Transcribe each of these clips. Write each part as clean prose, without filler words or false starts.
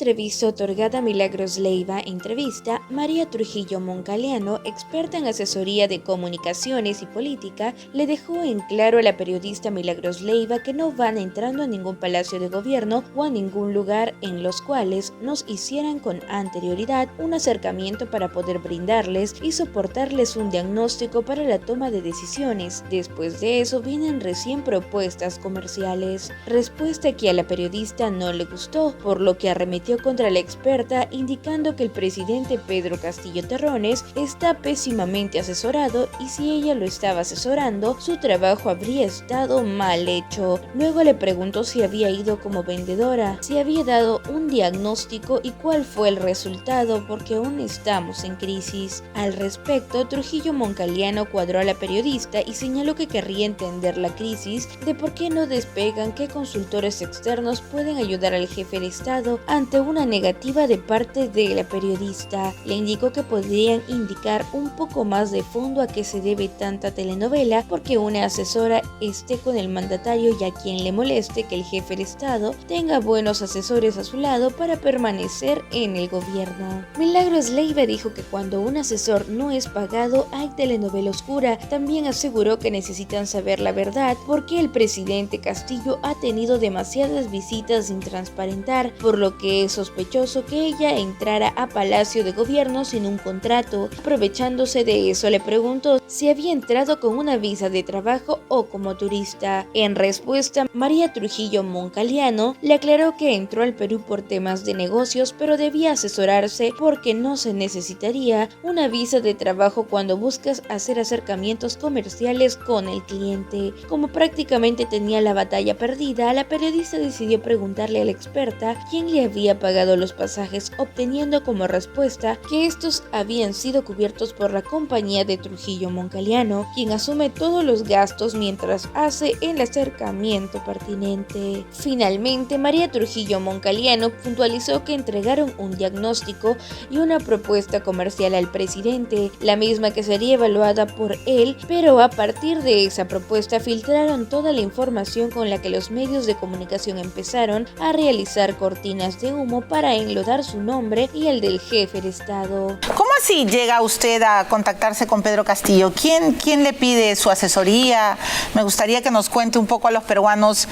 entrevista otorgada a Milagros Leiva entrevista, María Trujillo Moncaliano, experta en asesoría de comunicaciones y política, le dejó en claro a la periodista Milagros Leiva que no van entrando a ningún palacio de gobierno o a ningún lugar en los cuales nos hicieran con anterioridad un acercamiento para poder brindarles y soportarles un diagnóstico para la toma de decisiones. Después de eso vienen recién propuestas comerciales. Respuesta que a la periodista no le gustó, por lo que arremetió contra la experta indicando que el presidente Pedro Castillo Terrones está pésimamente asesorado y si ella lo estaba asesorando, su trabajo habría estado mal hecho. Luego le preguntó si había ido como vendedora, si había dado un diagnóstico y cuál fue el resultado, porque aún estamos en crisis. Al respecto, Trujillo Moncaliano cuadró a la periodista y señaló que querría entender la crisis de por qué no despegan, qué consultores externos pueden ayudar al jefe de Estado ante una negativa de parte de la periodista. Le indicó que podrían indicar un poco más de fondo a qué se debe tanta telenovela, porque una asesora esté con el mandatario y a quien le moleste que el jefe de Estado tenga buenos asesores a su lado para permanecer en el gobierno. Milagros Leiva dijo que cuando un asesor no es pagado hay telenovela oscura. También aseguró que necesitan saber la verdad porque el presidente Castillo ha tenido demasiadas visitas sin transparentar, por lo que es sospechoso que ella entrara a Palacio de Gobierno sin un contrato. Aprovechándose de eso, le preguntó si había entrado con una visa de trabajo o como turista. En respuesta, María Trujillo Moncaliano le aclaró que entró al Perú por temas de negocios, pero debía asesorarse porque no se necesitaría una visa de trabajo cuando buscas hacer acercamientos comerciales con el cliente. Como prácticamente tenía la batalla perdida, la periodista decidió preguntarle a la experta quién le había pagado los pasajes, obteniendo como respuesta que estos habían sido cubiertos por la compañía de Trujillo Moncaliano, quien asume todos los gastos mientras hace el acercamiento pertinente. Finalmente, María Trujillo Moncaliano puntualizó que entregaron un diagnóstico y una propuesta comercial al presidente, la misma que sería evaluada por él, pero a partir de esa propuesta filtraron toda la información con la que los medios de comunicación empezaron a realizar cortinas de humo para enlodar su nombre y el del jefe de Estado. ¿Cómo así llega usted a contactarse con Pedro Castillo? ¿Quién le pide su asesoría? Me gustaría que nos cuente un poco a los peruanos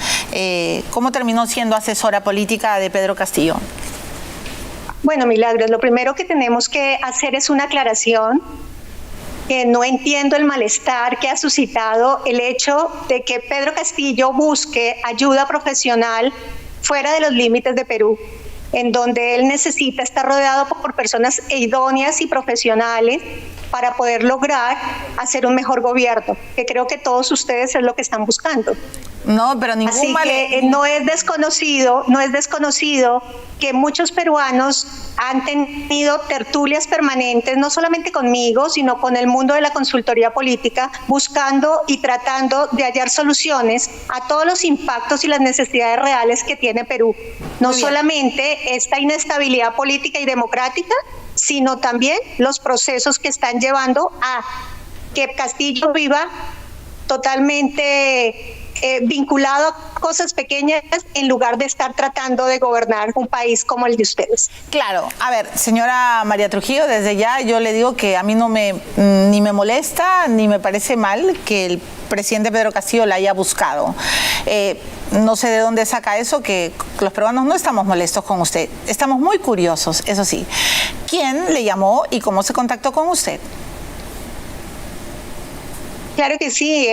cómo terminó siendo asesora política de Pedro Castillo. Bueno, Milagros, lo primero que tenemos que hacer es una aclaración. Que no entiendo el malestar que ha suscitado el hecho de que Pedro Castillo busque ayuda profesional fuera de los límites de Perú, en donde él necesita estar rodeado por personas idóneas y profesionales para poder lograr hacer un mejor gobierno, que creo que todos ustedes es lo que están buscando. No, pero Así que no es desconocido que muchos peruanos han tenido tertulias permanentes, no solamente conmigo, sino con el mundo de la consultoría política, buscando y tratando de hallar soluciones a todos los impactos y las necesidades reales que tiene Perú. No solamente esta inestabilidad política y democrática, sino también los procesos que están llevando a que Castillo viva totalmente vinculado a cosas pequeñas en lugar de estar tratando de gobernar un país como el de ustedes. Claro, a ver, señora María Trujillo, desde ya yo le digo que a mí ni me molesta ni me parece mal que el presidente Pedro Castillo la haya buscado. No sé de dónde saca eso, que los peruanos no estamos molestos con usted, estamos muy curiosos, eso sí. ¿Quién le llamó y cómo se contactó con usted? Claro que sí,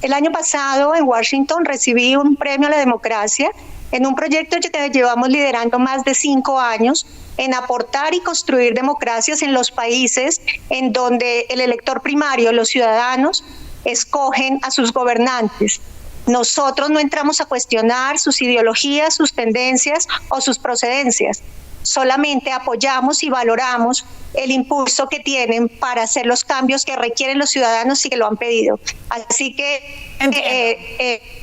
el año pasado en Washington recibí un premio a la democracia en un proyecto que llevamos liderando más de 5 años en aportar y construir democracias en los países en donde el elector primario, los ciudadanos, escogen a sus gobernantes. Nosotros no entramos a cuestionar sus ideologías, sus tendencias o sus procedencias. Solamente apoyamos y valoramos el impulso que tienen para hacer los cambios que requieren los ciudadanos y que lo han pedido. Así que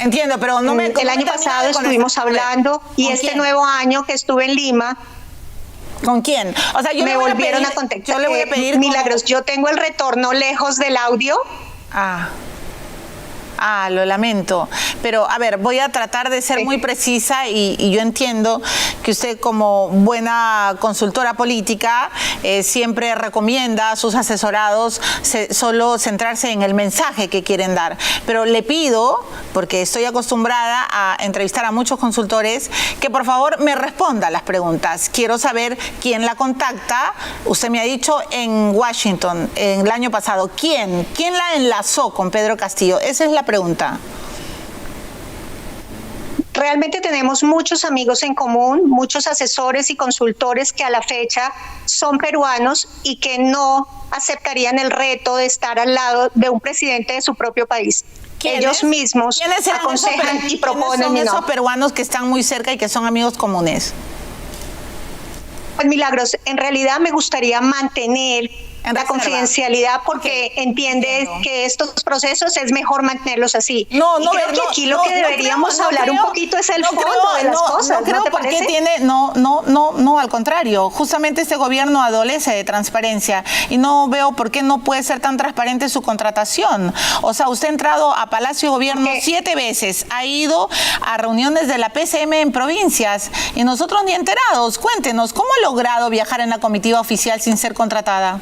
entiendo, pero no me el año pasado estuvimos hablando y este nuevo año que estuve en Lima. ¿Con quién? O sea, yo me volvieron a contactar. Yo le voy a pedir Milagros, yo tengo el retorno lejos del audio. Lo lamento. pero a ver, voy a tratar de ser muy precisa y yo entiendo que usted como buena consultora política siempre recomienda a sus asesorados solo centrarse en el mensaje que quieren dar, pero le pido, porque estoy acostumbrada a entrevistar a muchos consultores, que por favor me responda a las preguntas. Quiero saber quién la contacta. Usted me ha dicho en Washington en el año pasado. ¿Quién la enlazó con Pedro Castillo? Esa es la pregunta. Realmente tenemos muchos amigos en común, muchos asesores y consultores que a la fecha son peruanos y que no aceptarían el reto de estar al lado de un presidente de su propio país. Ellos mismos aconsejan y proponen. ¿Quiénes son esos peruanos que están muy cerca y que son amigos comunes? Pues Milagros, en realidad me gustaría mantener la confidencialidad porque entiendes que estos procesos es mejor mantenerlos así. No, creo que aquí lo que deberíamos hablar un poquito es el fondo de las cosas. No creo por qué tiene, no, al contrario. Justamente este gobierno adolece de transparencia y no veo por qué no puede ser tan transparente su contratación. O sea, usted ha entrado a Palacio de Gobierno 7 veces, ha ido a reuniones de la PCM en provincias y nosotros ni enterados. Cuéntenos, ¿cómo ha logrado viajar en la comitiva oficial sin ser contratada?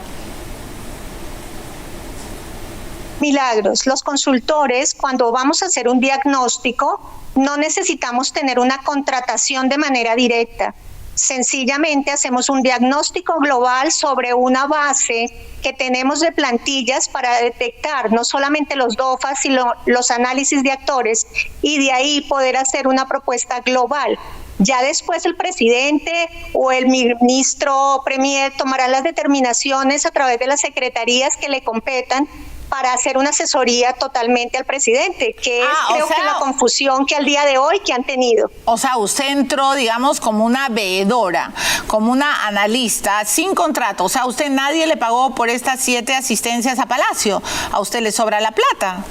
Milagros, los consultores, cuando vamos a hacer un diagnóstico, no necesitamos tener una contratación de manera directa. Sencillamente hacemos un diagnóstico global sobre una base que tenemos de plantillas para detectar no solamente los DOFAs, sino los análisis de actores y de ahí poder hacer una propuesta global. Ya después el presidente o el ministro premier tomarán las determinaciones a través de las secretarías que le competan para hacer una asesoría totalmente al presidente, que es creo que la confusión que al día de hoy que han tenido. O sea, usted entró, digamos, como una veedora, como una analista, sin contrato. O sea, usted nadie le pagó por estas 7 asistencias a Palacio. A usted le sobra la plata.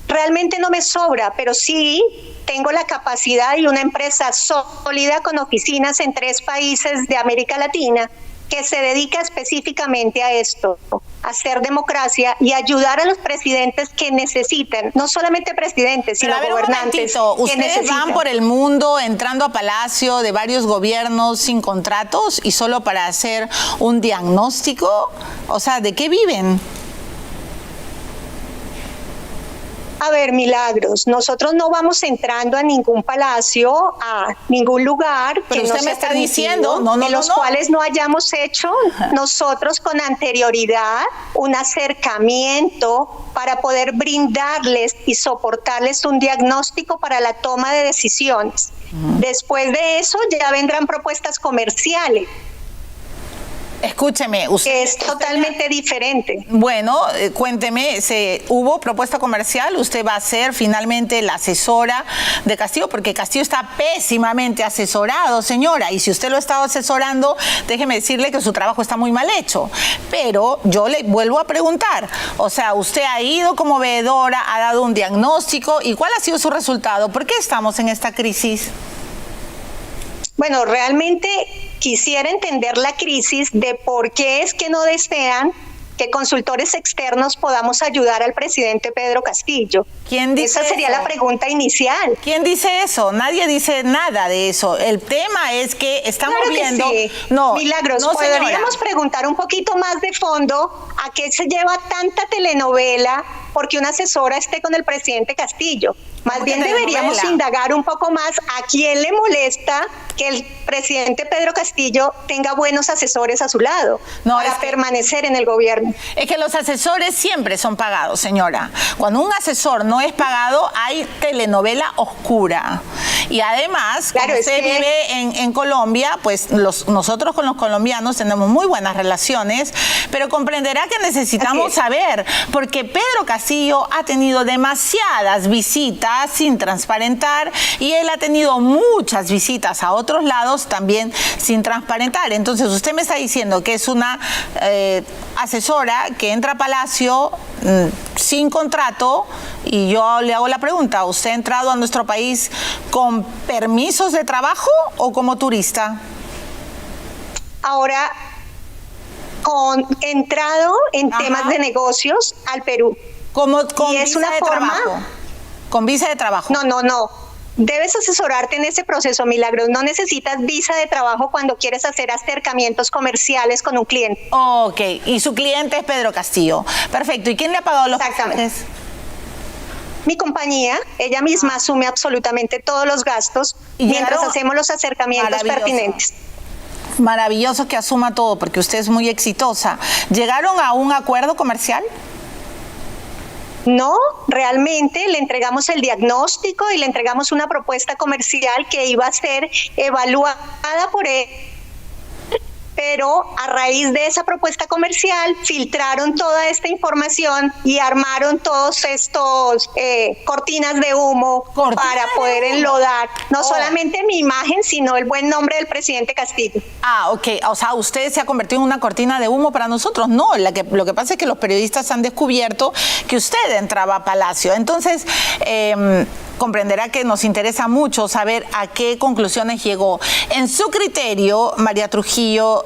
Realmente no me sobra, pero sí tengo la capacidad y una empresa sólida con oficinas en 3 países de América Latina que se dedica específicamente a esto, a hacer democracia y ayudar a los presidentes que necesitan, no solamente presidentes, sino gobernantes. ¿Ustedes van por el mundo entrando a Palacio de varios gobiernos sin contratos y solo para hacer un diagnóstico? O sea, ¿de qué viven? A ver, Milagros, nosotros no vamos entrando a ningún palacio, a ningún lugar que usted me está diciendo, en los cuales no hayamos hecho nosotros con anterioridad un acercamiento para poder brindarles y soportarles un diagnóstico para la toma de decisiones. Después de eso ya vendrán propuestas comerciales. Escúcheme, usted es totalmente diferente. Bueno, cuénteme, ¿hubo propuesta comercial? ¿Usted va a ser finalmente la asesora de Castillo? Porque Castillo está pésimamente asesorado, señora, y si usted lo ha estado asesorando, déjeme decirle que su trabajo está muy mal hecho. Pero yo le vuelvo a preguntar, o sea, usted ha ido como veedora, ha dado un diagnóstico, ¿y cuál ha sido su resultado? ¿Por qué estamos en esta crisis? Bueno, realmente quisiera entender la crisis de por qué es que no desean que consultores externos podamos ayudar al presidente Pedro Castillo. ¿Quién dice Esa sería eso? La pregunta inicial. ¿Quién dice eso? Nadie dice nada de eso. El tema es que estamos viendo... Sí. No, Milagros, no, podríamos preguntar un poquito más de fondo a qué se lleva tanta telenovela porque una asesora esté con el presidente Castillo. Más bien deberíamos indagar un poco más a quién le molesta que el presidente Pedro Castillo tenga buenos asesores a su lado para permanecer en el gobierno. Es que los asesores siempre son pagados, señora. Cuando un asesor no es pagado, hay telenovela oscura. Y además, claro, como usted vive en Colombia, pues nosotros con los colombianos tenemos muy buenas relaciones, pero comprenderá que necesitamos saber, porque Pedro Castillo ha tenido demasiadas visitas sin transparentar y él ha tenido muchas visitas a otros lados también sin transparentar. Entonces usted me está diciendo que es una asesora que entra a Palacio sin contrato y yo le hago la pregunta, ¿usted ha entrado a nuestro país con permisos de trabajo o como turista? Ahora, entrado en temas de negocios al Perú. Con y es una forma... Con visa de trabajo. No. Debes asesorarte en ese proceso, Milagros. No necesitas visa de trabajo cuando quieres hacer acercamientos comerciales con un cliente. Ok, y su cliente es Pedro Castillo. Perfecto. ¿Y quién le ha pagado los pasajes? Mi compañía, ella misma asume absolutamente todos los gastos mientras hacemos los acercamientos pertinentes. Maravilloso que asuma todo, porque usted es muy exitosa. ¿Llegaron a un acuerdo comercial? No, realmente le entregamos el diagnóstico y le entregamos una propuesta comercial que iba a ser evaluada por él. Pero a raíz de esa propuesta comercial filtraron toda esta información y armaron todos estos cortinas de humo para poder enlodar no solamente mi imagen, sino el buen nombre del presidente Castillo. Ok. O sea, usted se ha convertido en una cortina de humo para nosotros. No, lo que pasa es que los periodistas han descubierto que usted entraba a Palacio. Entonces, comprenderá que nos interesa mucho saber a qué conclusiones llegó. En su criterio, María Trujillo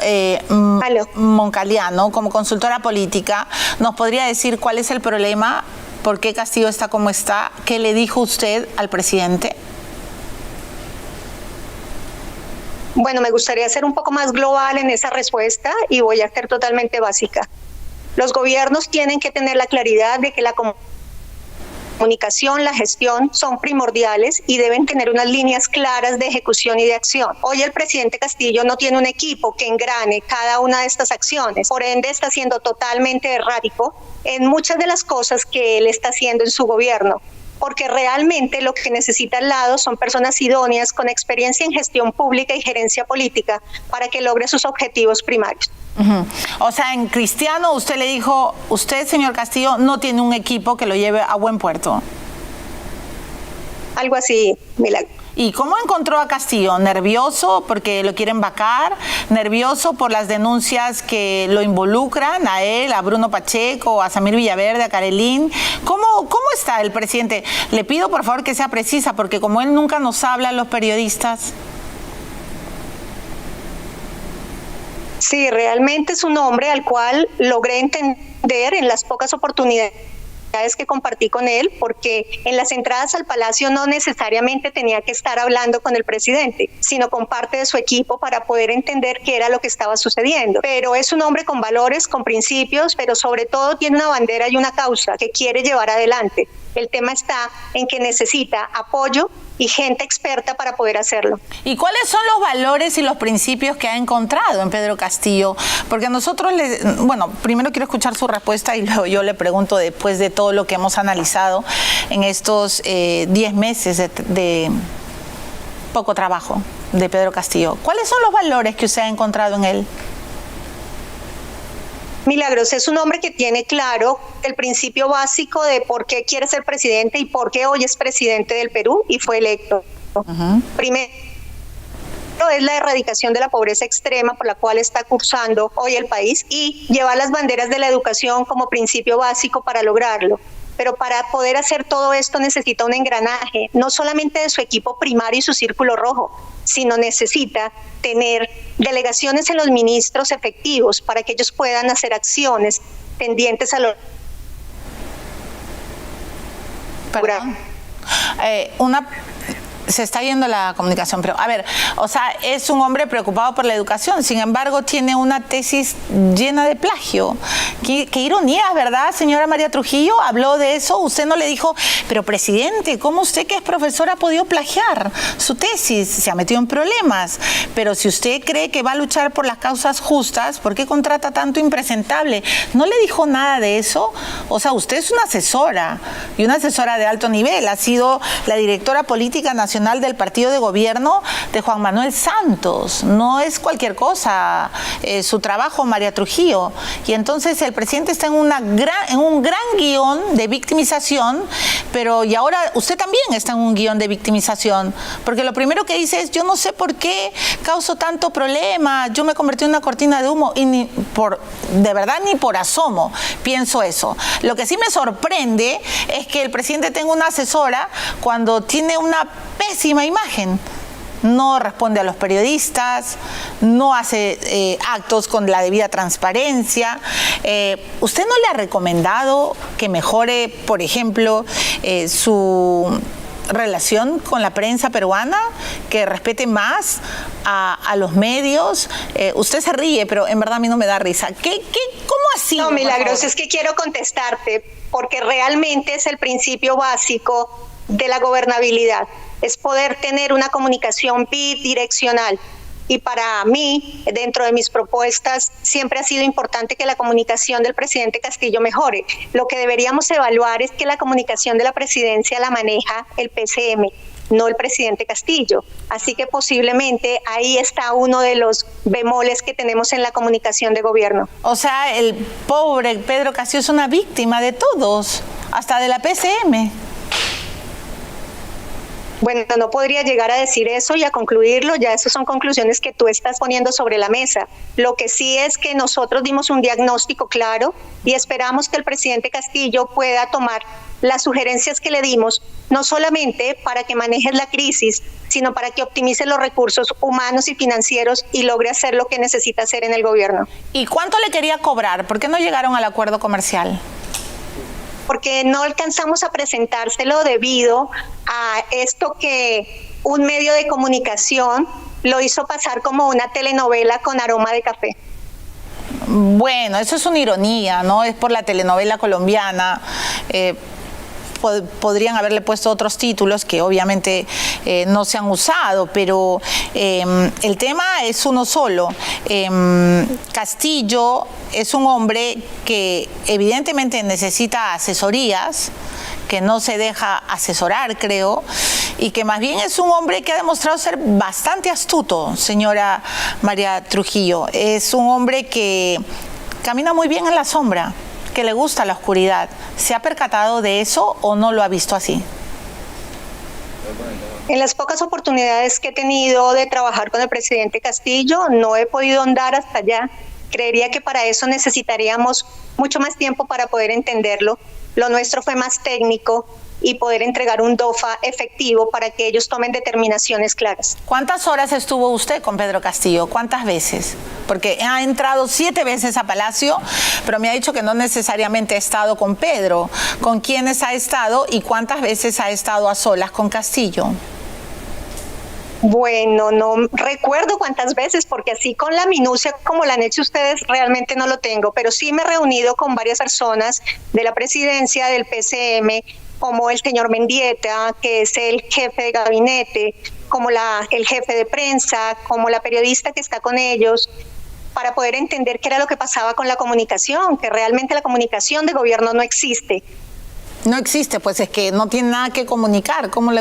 Moncaliano, como consultora política, ¿nos podría decir cuál es el problema? ¿Por qué Castillo está como está? ¿Qué le dijo usted al presidente? Bueno, me gustaría ser un poco más global en esa respuesta y voy a ser totalmente básica. Los gobiernos tienen que tener la claridad de que la comunicación, la gestión son primordiales y deben tener unas líneas claras de ejecución y de acción. Hoy el presidente Castillo no tiene un equipo que engrane cada una de estas acciones, por ende está siendo totalmente errático en muchas de las cosas que él está haciendo en su gobierno, porque realmente lo que necesita al lado son personas idóneas con experiencia en gestión pública y gerencia política para que logre sus objetivos primarios. O sea, en Cristiano usted le dijo, usted, señor Castillo, no tiene un equipo que lo lleve a buen puerto. Algo así, Milagro. ¿Y cómo encontró a Castillo? ¿Nervioso porque lo quieren vacar? ¿Nervioso por las denuncias que lo involucran a él, a Bruno Pacheco, a Samir Villaverde, a Carelín? ¿Cómo está el presidente? Le pido por favor que sea precisa, porque como él nunca nos habla a los periodistas. Sí, realmente es un hombre al cual logré entender en las pocas oportunidades que compartí con él, porque en las entradas al Palacio no necesariamente tenía que estar hablando con el presidente, sino con parte de su equipo para poder entender qué era lo que estaba sucediendo. Pero es un hombre con valores, con principios, pero sobre todo tiene una bandera y una causa que quiere llevar adelante. El tema está en que necesita apoyo y gente experta para poder hacerlo. ¿Y cuáles son los valores y los principios que ha encontrado en Pedro Castillo? Porque nosotros, primero quiero escuchar su respuesta y luego yo le pregunto, después de todo lo que hemos analizado en estos 10 meses de poco trabajo de Pedro Castillo, ¿cuáles son los valores que usted ha encontrado en él? Milagros es un hombre que tiene claro el principio básico de por qué quiere ser presidente y por qué hoy es presidente del Perú y fue electo. Primero es la erradicación de la pobreza extrema por la cual está cursando hoy el país y llevar las banderas de la educación como principio básico para lograrlo. Pero para poder hacer todo esto necesita un engranaje, no solamente de su equipo primario y su círculo rojo, sino necesita tener delegaciones en los ministros efectivos para que ellos puedan hacer acciones tendientes a lo... Perdón. Se está yendo la comunicación, pero a ver, o sea, es un hombre preocupado por la educación, sin embargo tiene una tesis llena de plagio. Qué ironía, ¿verdad, señora María Trujillo? Habló de eso, usted no le dijo, pero presidente, ¿cómo usted que es profesora ha podido plagiar su tesis? Se ha metido en problemas, pero si usted cree que va a luchar por las causas justas, ¿por qué contrata tanto impresentable? ¿No le dijo nada de eso? O sea, usted es una asesora, y una asesora de alto nivel, ha sido la directora política nacional del partido de gobierno de Juan Manuel Santos. No es cualquier cosa su trabajo, María Trujillo. Y entonces el presidente está en un gran guión de victimización, pero y ahora usted también está en un guión de victimización, porque lo primero que dice es, yo no sé por qué causo tanto problema, yo me convertí en una cortina de humo, y de verdad ni por asomo pienso eso. Lo que sí me sorprende es que el presidente tenga una asesora cuando tiene una pésima imagen. no responde a los periodistas, no hace actos con la debida transparencia. ¿Usted no le ha recomendado que mejore, por ejemplo, su relación con la prensa peruana, que respete más a los medios? Usted se ríe, pero en verdad a mí no me da risa. ¿Cómo así? No, Milagros, es que quiero contestarte, porque realmente es el principio básico de la gobernabilidad, es poder tener una comunicación bidireccional. Y para mí, dentro de mis propuestas, siempre ha sido importante que la comunicación del presidente Castillo mejore. Lo que deberíamos evaluar es que la comunicación de la presidencia la maneja el PCM, no el presidente Castillo. Así que posiblemente ahí está uno de los bemoles que tenemos en la comunicación de gobierno. O sea, el pobre Pedro Castillo es una víctima de todos, hasta de la PCM. Bueno, no podría llegar a decir eso y a concluirlo, ya esas son conclusiones que tú estás poniendo sobre la mesa. Lo que sí es que nosotros dimos un diagnóstico claro y esperamos que el presidente Castillo pueda tomar las sugerencias que le dimos, no solamente para que maneje la crisis, sino para que optimice los recursos humanos y financieros y logre hacer lo que necesita hacer en el gobierno. ¿Y cuánto le quería cobrar? ¿Por qué no llegaron al acuerdo comercial? Porque no alcanzamos a presentárselo debido a esto que un medio de comunicación lo hizo pasar como una telenovela con aroma de café. Bueno, eso es una ironía, ¿no? Es por la telenovela colombiana. Podrían haberle puesto otros títulos que obviamente no se han usado, pero el tema es uno solo. Castillo es un hombre que evidentemente necesita asesorías, que no se deja asesorar, creo, y que más bien es un hombre que ha demostrado ser bastante astuto, señora María Trujillo. Es un hombre que camina muy bien en la sombra, que le gusta la oscuridad. ¿Se ha percatado de eso o no lo ha visto así? En las pocas oportunidades que he tenido de trabajar con el presidente Castillo, no he podido andar hasta allá. Creería que para eso necesitaríamos mucho más tiempo para poder entenderlo. Lo nuestro fue más técnico y poder entregar un DOFA efectivo para que ellos tomen determinaciones claras. ¿Cuántas horas estuvo usted con Pedro Castillo? ¿Cuántas veces? Porque ha entrado 7 veces a Palacio, pero me ha dicho que no necesariamente ha estado con Pedro. ¿Con quiénes ha estado y cuántas veces ha estado a solas con Castillo? Bueno, no recuerdo cuántas veces, porque así con la minucia como la han hecho ustedes, realmente no lo tengo, pero sí me he reunido con varias personas de la presidencia, del PCM, como el señor Mendieta, que es el jefe de gabinete, como el jefe de prensa, como la periodista que está con ellos, para poder entender qué era lo que pasaba con la comunicación, que realmente la comunicación de gobierno no existe. No existe, pues es que no tiene nada que comunicar. ¿Cómo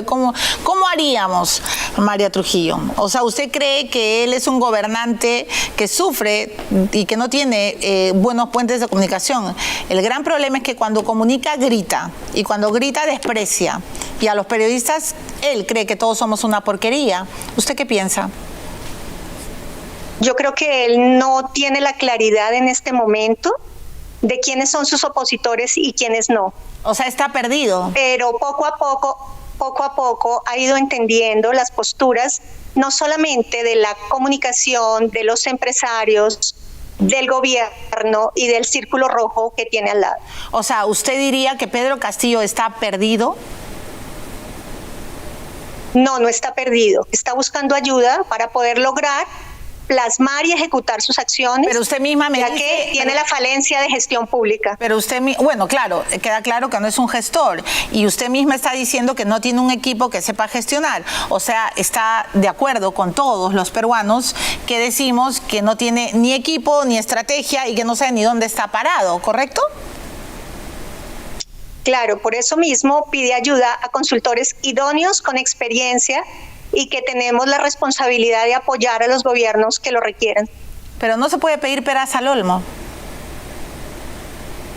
haríamos, María Trujillo? O sea, ¿usted cree que él es un gobernante que sufre y que no tiene buenos puentes de comunicación? El gran problema es que cuando comunica, grita. Y cuando grita, desprecia. Y a los periodistas, él cree que todos somos una porquería. ¿Usted qué piensa? Yo creo que él no tiene la claridad en este momento de quiénes son sus opositores y quiénes no. O sea, está perdido. Pero poco a poco ha ido entendiendo las posturas, no solamente de la comunicación, de los empresarios, del gobierno y del círculo rojo que tiene al lado. O sea, ¿usted diría que Pedro Castillo está perdido? No, no está perdido. Está buscando ayuda para poder lograr plasmar y ejecutar sus acciones, pero usted misma me ya dice que tiene la falencia de gestión pública. Pero usted, bueno, claro, queda claro que no es un gestor, y usted misma está diciendo que no tiene un equipo que sepa gestionar. O sea, está de acuerdo con todos los peruanos que decimos que no tiene ni equipo ni estrategia y que no sabe ni dónde está parado, ¿correcto? Claro, por eso mismo pide ayuda a consultores idóneos con experiencia y que tenemos la responsabilidad de apoyar a los gobiernos que lo requieran. Pero no se puede pedir peras al olmo.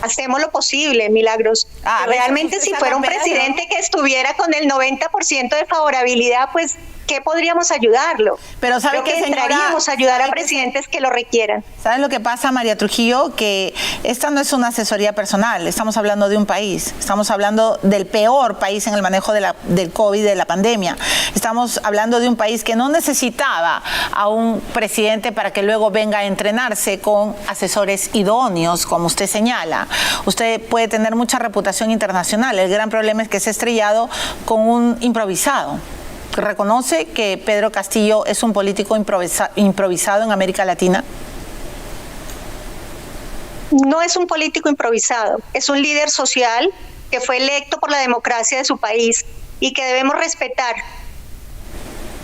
Hacemos lo posible, Milagros. Realmente si fuera un presidente que estuviera con el 90% de favorabilidad, pues, ¿qué podríamos ayudarlo? Pero ¿sabe Creo qué, que señora? entraríamos a ayudar a presidentes que lo requieran. ¿Sabes lo que pasa, María Trujillo? Que esta no es una asesoría personal, estamos hablando de un país, estamos hablando del peor país en el manejo del COVID, de la pandemia. Estamos hablando de un país que no necesitaba a un presidente para que luego venga a entrenarse con asesores idóneos, como usted señala. Usted puede tener mucha reputación internacional, el gran problema es que se ha estrellado con un improvisado. ¿Reconoce que Pedro Castillo es un político improvisado en América Latina? No es un político improvisado, es un líder social que fue electo por la democracia de su país y que debemos respetar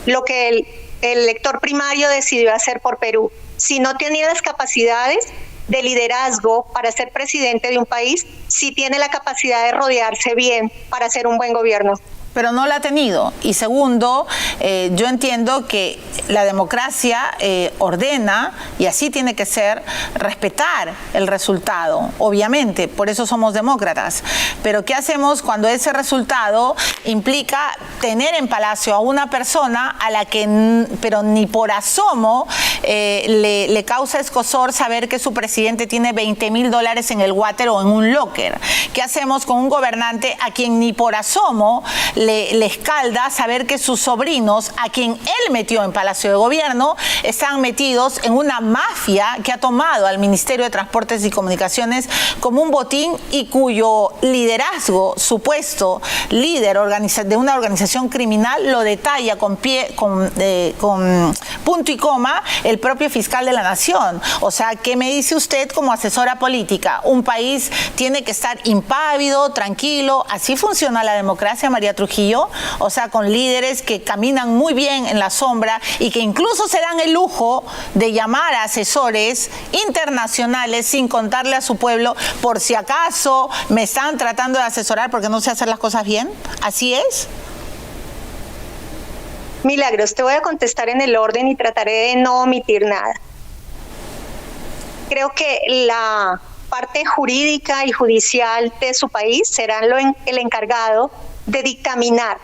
lo que el elector primario decidió hacer por Perú. Si no tenía las capacidades de liderazgo para ser presidente de un país, sí tiene la capacidad de rodearse bien para hacer un buen gobierno. Pero no la ha tenido. Y segundo, yo entiendo que la democracia ordena, y así tiene que ser, respetar el resultado, obviamente, por eso somos demócratas. Pero ¿qué hacemos cuando ese resultado implica tener en Palacio a una persona a la que, pero ni por asomo, le causa escozor saber que su presidente tiene $20,000 en el water o en un locker? ¿Qué hacemos con un gobernante a quien ni por asomo le escalda saber que sus sobrinos, a quien él metió en Palacio de Gobierno, están metidos en una mafia que ha tomado al Ministerio de Transportes y Comunicaciones como un botín y cuyo liderazgo, supuesto líder de una organización criminal, lo detalla con punto y coma el propio fiscal de la Nación? O sea, ¿qué me dice usted como asesora política? Un país tiene que estar impávido, tranquilo. ¿Así funciona la democracia, María Trujillo? O sea, con líderes que caminan muy bien en la sombra y que incluso se dan el lujo de llamar a asesores internacionales sin contarle a su pueblo por si acaso me están tratando de asesorar porque no sé hacer las cosas bien. ¿Así es? Milagros, te voy a contestar en el orden y trataré de no omitir nada. Creo que la parte jurídica y judicial de su país serán el encargado de dictaminar.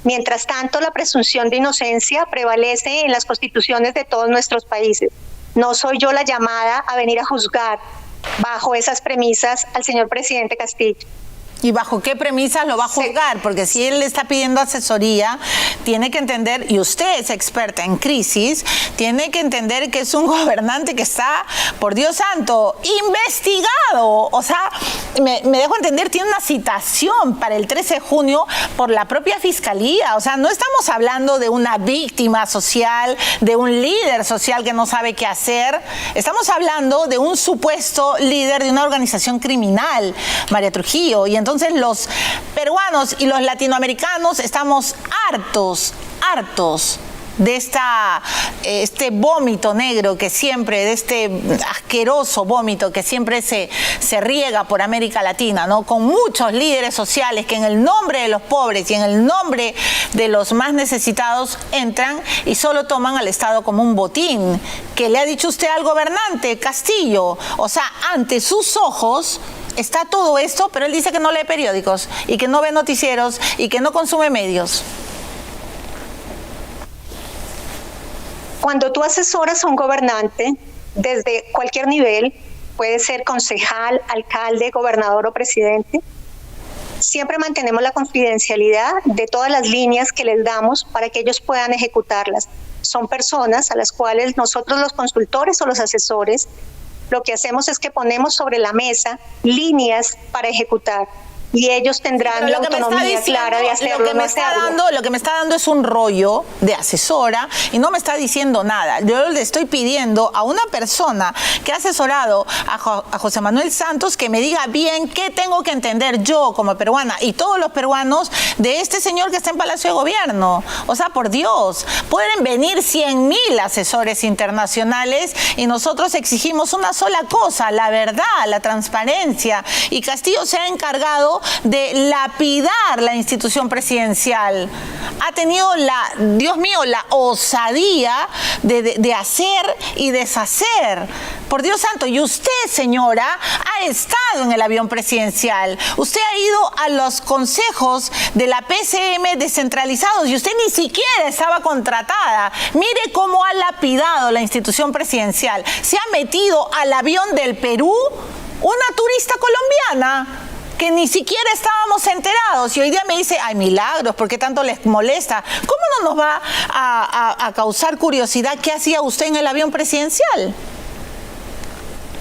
Mientras tanto, la presunción de inocencia prevalece en las constituciones de todos nuestros países. No soy yo la llamada a venir a juzgar bajo esas premisas al señor presidente Castillo. ¿Y bajo qué premisas lo va a juzgar? Porque si él le está pidiendo asesoría, tiene que entender, y usted es experta en crisis, tiene que entender que es un gobernante que está, por Dios santo, investigado. O sea, me dejo entender, tiene una citación para el 13 de junio por la propia Fiscalía. O sea, no estamos hablando de una víctima social, de un líder social que no sabe qué hacer. Estamos hablando de un supuesto líder de una organización criminal, María Trujillo. Y entonces los peruanos y los latinoamericanos estamos hartos de este vómito negro que siempre, de este asqueroso vómito que siempre se riega por América Latina, ¿no? Con muchos líderes sociales que en el nombre de los pobres y en el nombre de los más necesitados entran y solo toman al Estado como un botín. ¿Qué le ha dicho usted al gobernante Castillo? O sea, ante sus ojos está todo esto, pero él dice que no lee periódicos y que no ve noticieros y que no consume medios. Cuando tú asesoras a un gobernante desde cualquier nivel, puede ser concejal, alcalde, gobernador o presidente, siempre mantenemos la confidencialidad de todas las líneas que les damos para que ellos puedan ejecutarlas. Son personas a las cuales nosotros, los consultores o los asesores, lo que hacemos es que ponemos sobre la mesa líneas para ejecutar y ellos tendrán la autonomía clara de hacerlo. Lo que me está dando es un rollo de asesora y no me está diciendo nada. Yo le estoy pidiendo a una persona que ha asesorado a José Manuel Santos que me diga bien qué tengo que entender yo como peruana y todos los peruanos de este señor que está en Palacio de Gobierno. O sea, por Dios, pueden venir 100,000 asesores internacionales y nosotros exigimos una sola cosa, la verdad, la transparencia. Y Castillo se ha encargado de lapidar la institución presidencial. Ha tenido Dios mío, la osadía de hacer y deshacer. Por Dios santo, y usted, señora, ha estado en el avión presidencial. Usted ha ido a los consejos de la PCM descentralizados y usted ni siquiera estaba contratada. Mire cómo ha lapidado la institución presidencial. Se ha metido al avión del Perú una turista colombiana que ni siquiera estábamos enterados, y hoy día me dice, ay, Milagros, ¿por qué tanto les molesta? ¿Cómo no nos va a causar curiosidad qué hacía usted en el avión presidencial?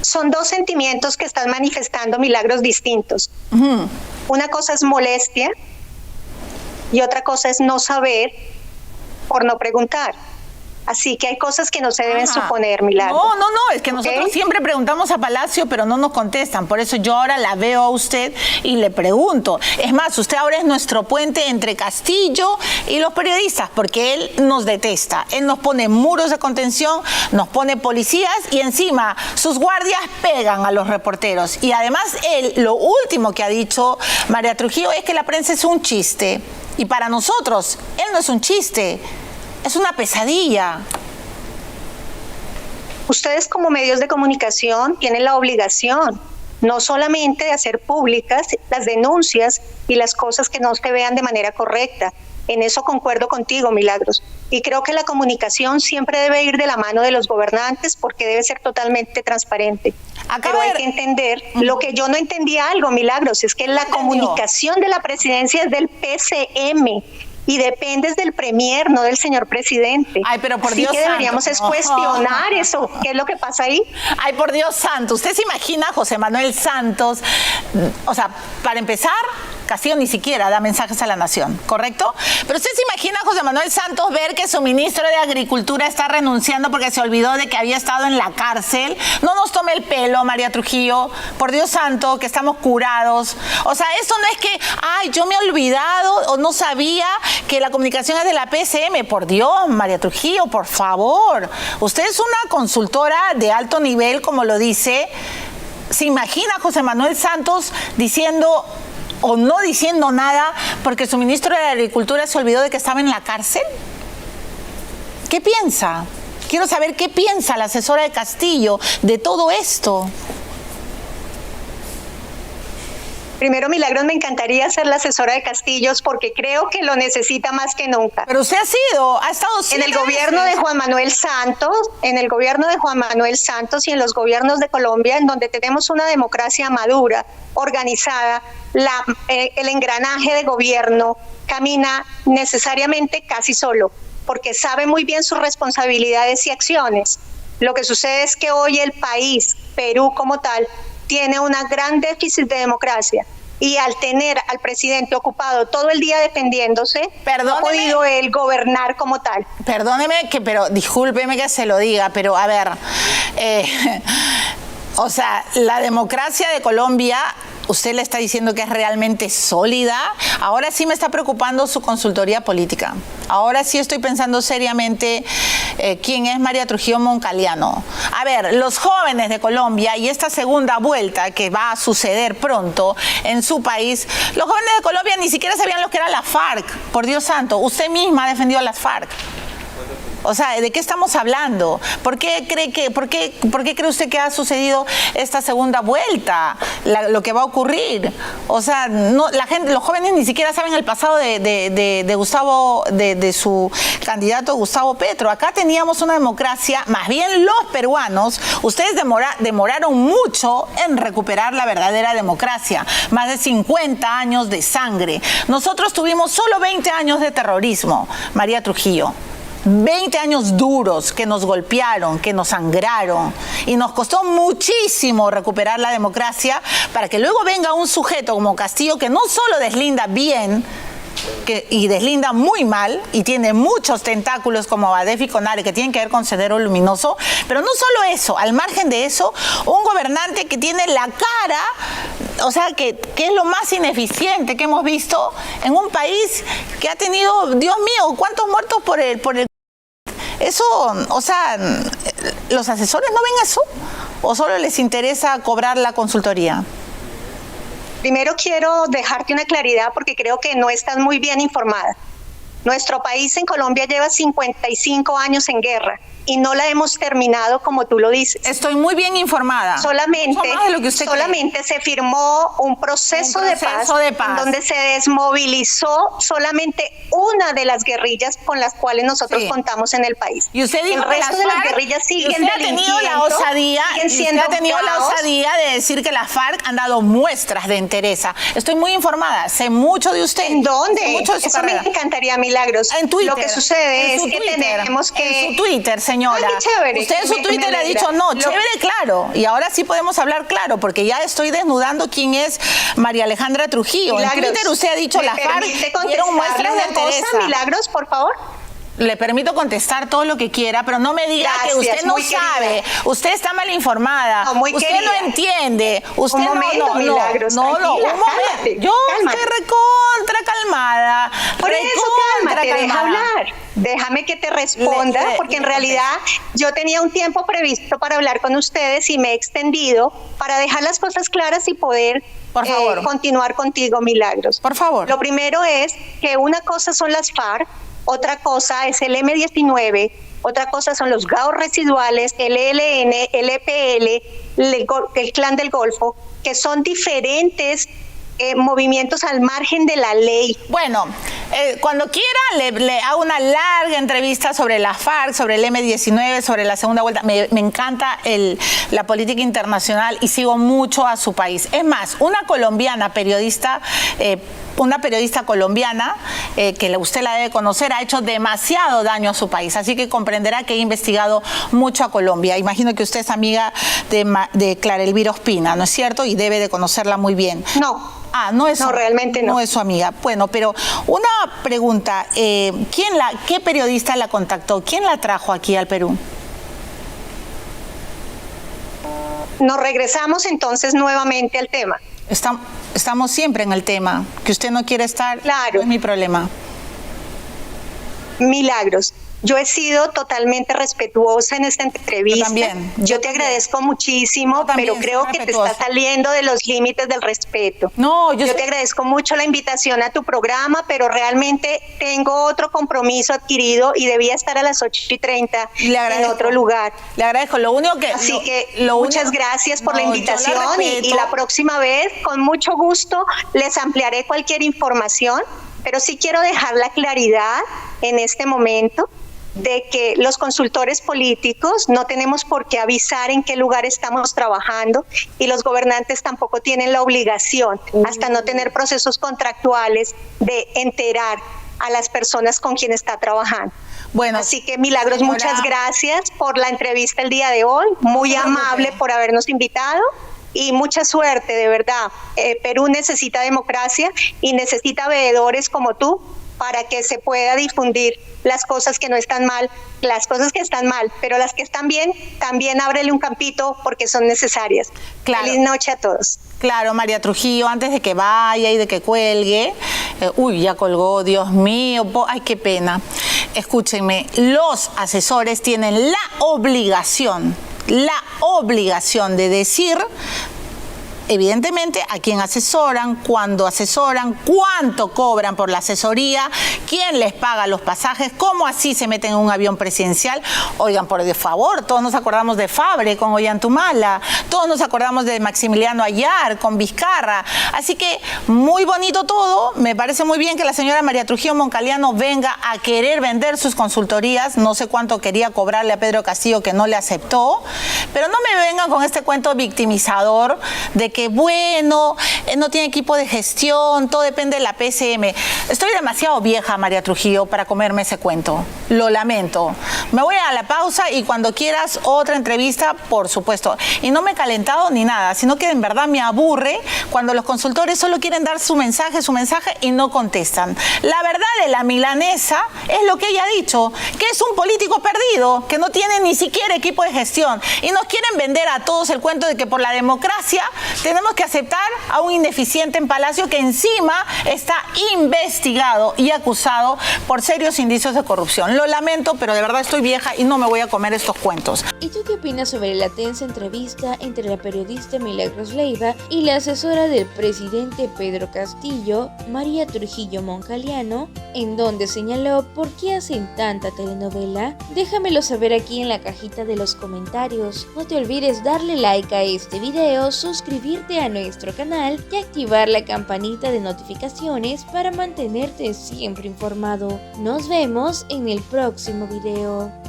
Son dos sentimientos que están manifestando, Milagros, distintos. Una cosa es molestia y otra cosa es no saber por no preguntar. Así que hay cosas que no se deben suponer, Milagros. No, es que nosotros siempre preguntamos a Palacio, pero no nos contestan. Por eso yo ahora la veo a usted y le pregunto. Es más, usted ahora es nuestro puente entre Castillo y los periodistas, porque él nos detesta. Él nos pone muros de contención, nos pone policías y encima sus guardias pegan a los reporteros. Y además él, lo último que ha dicho María Trujillo es que la prensa es un chiste. Y para nosotros, él no es un chiste. Es una pesadilla. Ustedes como medios de comunicación tienen la obligación no solamente de hacer públicas las denuncias y las cosas que no se vean de manera correcta. En eso concuerdo contigo, Milagros. Y creo que la comunicación siempre debe ir de la mano de los gobernantes porque debe ser totalmente transparente. Pero hay que entender, lo que yo no entendía algo, Milagros, es que la comunicación de la presidencia es del PCM. Y dependes del premier, no del señor presidente. Ay, pero por Dios santo. Así que deberíamos es cuestionar eso. ¿Qué es lo que pasa ahí? Ay, por Dios santo. ¿Usted se imagina a José Manuel Santos? O sea, para empezar, Castillo ni siquiera da mensajes a la nación, ¿correcto? Pero usted se imagina a José Manuel Santos ver que su ministro de Agricultura está renunciando porque se olvidó de que había estado en la cárcel. No nos tome el pelo, María Trujillo. Por Dios santo, que estamos curados. O sea, esto no es que, ay, yo me he olvidado o no sabía que la comunicación es de la PCM. Por Dios, María Trujillo, por favor. Usted es una consultora de alto nivel, como lo dice. ¿Se imagina a José Manuel Santos diciendo o no diciendo nada porque su ministro de Agricultura se olvidó de que estaba en la cárcel? ¿Qué piensa? Quiero saber qué piensa la asesora de Castillo de todo esto. Primero, Milagros, me encantaría ser la asesora de Castillos porque creo que lo necesita más que nunca. Pero usted ha estado en el gobierno de Juan Manuel Santos, y en los gobiernos de Colombia, en donde tenemos una democracia madura, organizada, el engranaje de gobierno camina necesariamente casi solo, porque sabe muy bien sus responsabilidades y acciones. Lo que sucede es que hoy el país, Perú como tal, tiene un gran déficit de democracia y al tener al presidente ocupado todo el día defendiéndose, no ha podido él gobernar como tal. Perdóneme, pero discúlpeme que se lo diga, pero a ver, o sea, la democracia de Colombia, usted le está diciendo que es realmente sólida. Ahora sí me está preocupando su consultoría política. Ahora sí estoy pensando seriamente quién es María Trujillo Moncaliano. A ver, los jóvenes de Colombia y esta segunda vuelta que va a suceder pronto en su país, los jóvenes de Colombia ni siquiera sabían lo que era la FARC. Por Dios santo, usted misma ha defendido a las FARC. O sea, ¿de qué estamos hablando? ¿Por qué cree usted que ha sucedido esta segunda vuelta? Lo que va a ocurrir. O sea, no, los jóvenes ni siquiera saben el pasado de su candidato Gustavo Petro. Acá teníamos una democracia, más bien los peruanos, ustedes demoraron mucho en recuperar la verdadera democracia. Más de 50 años de sangre. Nosotros tuvimos solo 20 años de terrorismo, María Trujillo. 20 años duros que nos golpearon, que nos sangraron y nos costó muchísimo recuperar la democracia para que luego venga un sujeto como Castillo que no solo deslinda bien y deslinda muy mal y tiene muchos tentáculos como Badef y Conare que tienen que ver con Sendero Luminoso, pero no solo eso, al margen de eso, un gobernante que tiene la cara, o sea, que es lo más ineficiente que hemos visto en un país que ha tenido, Dios mío, ¿cuántos muertos por el eso? O sea, ¿los asesores no ven eso? ¿O solo les interesa cobrar la consultoría? Primero quiero dejarte una claridad porque creo que no estás muy bien informada. Nuestro país en Colombia lleva 55 años en guerra y no la hemos terminado como tú lo dices. Estoy muy bien informada. Solamente, de lo que usted solamente se firmó un proceso de paz donde se desmovilizó solamente una de las guerrillas con las cuales nosotros contamos en el país. Y usted dijo el resto de las guerrillas siguen delinquiendo. Usted ha tenido la osadía de decir que la FARC han dado muestras de entereza. Estoy muy informada, sé mucho de usted. ¿En dónde? Sé mucho de su carrera. Me encantaría, Milagros. En Twitter. Lo que sucede es que tenemos que... En su Twitter, señora. Ay, chévere. Usted en su Twitter ha dicho, no, chévere, claro. Y ahora sí podemos hablar claro, porque ya estoy desnudando quién es María Alejandra Trujillo. Milagros, en Twitter usted ha dicho, la FARC dieron muestras de entereza. Milagros, por favor. Le permito contestar todo lo que quiera, pero no me diga que usted no sabe. Usted está mal informada. No, usted no entiende. Usted un momento, Milagros, un momento. Yo estoy recontra calmada. Por eso, cálmate, deja hablar. Déjame que te responda, porque en realidad yo tenía un tiempo previsto para hablar con ustedes y me he extendido para dejar las cosas claras y poder por favor, continuar contigo, Milagros. Por favor. Lo primero es que una cosa son las FARC, otra cosa es el M-19, otra cosa son los GAO residuales, el ELN, el EPL, el Clan del Golfo, que son diferentes movimientos al margen de la ley. Bueno, cuando quiera le hago una larga entrevista sobre la FARC, sobre el M-19, sobre la segunda vuelta. Me encanta la política internacional y sigo mucho a su país. Es más, una colombiana periodista... una periodista colombiana, que usted la debe conocer, ha hecho demasiado daño a su país, así que comprenderá que he investigado mucho a Colombia. Imagino que usted es amiga de Clara Elvira Ospina, ¿no es cierto? Y debe de conocerla muy bien. No. No es, no, realmente no. No es su amiga. Bueno, pero una pregunta, ¿qué periodista la contactó? ¿Quién la trajo aquí al Perú? Nos regresamos entonces nuevamente al tema. Estamos siempre en el tema. Que usted no quiere estar, claro. No es mi problema. Milagros. Yo he sido totalmente respetuosa en esta entrevista. Yo también. Yo te agradezco muchísimo, pero creo que te estás saliendo de los límites del respeto. No, yo te agradezco mucho la invitación a tu programa, pero realmente tengo otro compromiso adquirido y debía estar a las 8:30 en otro lugar. Le agradezco. Lo único que... Así muchas gracias por la invitación y la próxima vez, con mucho gusto, les ampliaré cualquier información, pero sí quiero dejar la claridad en este momento de que los consultores políticos no tenemos por qué avisar en qué lugar estamos trabajando y los gobernantes tampoco tienen la obligación, hasta no tener procesos contractuales, de enterar a las personas con quien está trabajando. Bueno, así que Milagros, señora, muchas gracias por la entrevista el día de hoy, muy amable por habernos invitado. Y mucha suerte, de verdad. Perú necesita democracia y necesita veedores como tú para que se pueda difundir las cosas que no están mal, las cosas que están mal, pero las que están bien, también ábrele un campito porque son necesarias. Claro. Feliz noche a todos. Claro, María Trujillo, antes de que vaya y de que cuelgue, ya colgó, Dios mío, ay, qué pena. Escúchenme, los asesores tienen la obligación de decir, evidentemente, a quién asesoran, cuándo asesoran, cuánto cobran por la asesoría, quién les paga los pasajes, cómo así se meten en un avión presidencial. Oigan, por favor, todos nos acordamos de Fabre con Ollantumala, todos nos acordamos de Maximiliano Ayar con Vizcarra. Así que muy bonito todo. Me parece muy bien que la señora María Trujillo Moncaliano venga a querer vender sus consultorías. No sé cuánto quería cobrarle a Pedro Castillo, que no le aceptó. Pero no me vengan con este cuento victimizador de que bueno, no tiene equipo de gestión, todo depende de la PCM. Estoy demasiado vieja, María Trujillo, para comerme ese cuento. Lo lamento. Me voy a la pausa y cuando quieras otra entrevista, por supuesto. Y no me he calentado ni nada, sino que en verdad me aburre cuando los consultores solo quieren dar su mensaje y no contestan. La verdad de la milanesa es lo que ella ha dicho, que es un político perdido, que no tiene ni siquiera equipo de gestión. Y nos quieren vender a todos el cuento de que por la democracia tenemos que aceptar a un ineficiente en Palacio que encima está investigado y acusado por serios indicios de corrupción. Lo lamento, pero de verdad estoy vieja y no me voy a comer estos cuentos. ¿Y tú qué opinas sobre la tensa entrevista entre la periodista Milagros Leiva y la asesora del presidente Pedro Castillo, María Trujillo Moncaliano, en donde señaló por qué hacen tanta telenovela? Déjamelo saber aquí en la cajita de los comentarios. No te olvides darle like a este video, suscribirte a nuestro canal y activar la campanita de notificaciones para mantenerte siempre informado. Nos vemos en el próximo video.